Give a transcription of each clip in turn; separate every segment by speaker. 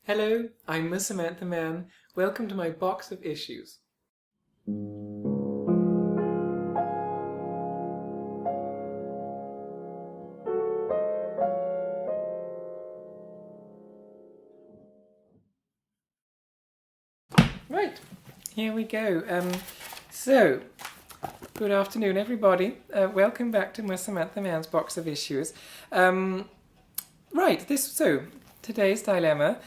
Speaker 1: Hello, I'm Miss Samantha Mann. Welcome to my box of issues. Right, here we go. Good afternoon, everybody. Welcome back to Miss Samantha Mann's box of issues. Today's dilemma,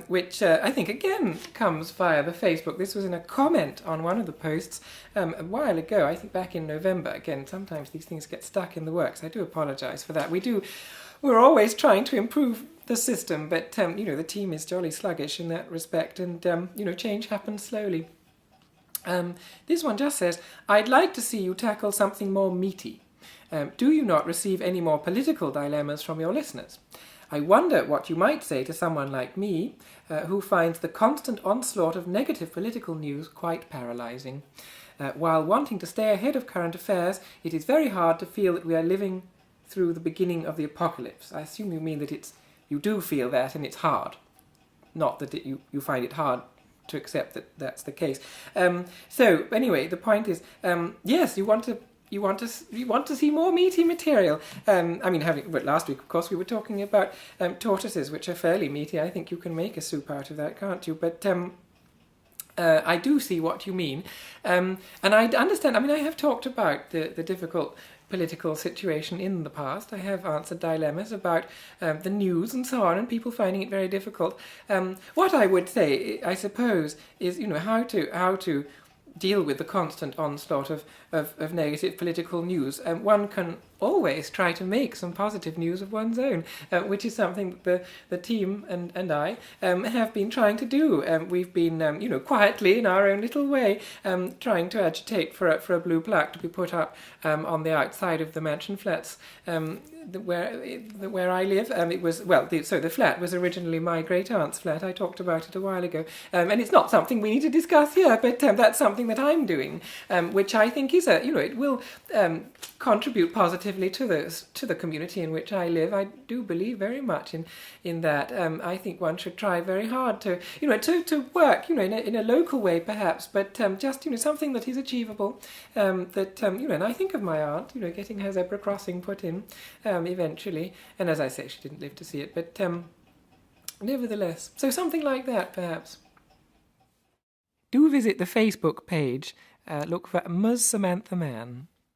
Speaker 1: which I think again comes via the Facebook. This was in a comment on one of the posts a while ago, I think back in November. Again, sometimes these things get stuck in the works. I do apologise for that. We're always trying to improve the system, but the team is jolly sluggish in that respect, and change happens slowly. This one just says, I'd like to see you tackle something more meaty. Do you not receive any more political dilemmas from your listeners? I wonder what you might say to someone like me, who finds the constant onslaught of negative political news quite paralysing. While wanting to stay ahead of current affairs, it is very hard to feel that we are living through the beginning of the apocalypse. I assume you mean that you do feel that and it's hard, not that you find it hard to accept that that's the case. So anyway, the point is, yes, you want to see more meaty material. Last week, of course, we were talking about tortoises, which are fairly meaty. I think you can make a soup out of that, can't you? But I do see what you mean, and I understand. I have talked about the difficult political situation in the past. I have answered dilemmas about the news and so on, and people finding it very difficult. What I would say, I suppose, is how to deal with the constant onslaught of negative political news. One can always try to make some positive news of one's own, which is something that the team and I have been trying to do. We've been, quietly in our own little way, trying to agitate for a blue plaque to be put up on the outside of the mansion flats where I live. The flat was originally my great aunt's flat. I talked about it a while ago, and it's not something we need to discuss here, but that's something that I'm doing, which I think is it will contribute positively to the community in which I live. I do believe very much in that. I think one should try very hard to work in a local way perhaps, but just something that is achievable. And I think of my aunt getting her zebra crossing put in eventually, and as I say, she didn't live to see it, but nevertheless, so something like that perhaps. Do visit the Facebook page. Look for Ms. Samantha Mann.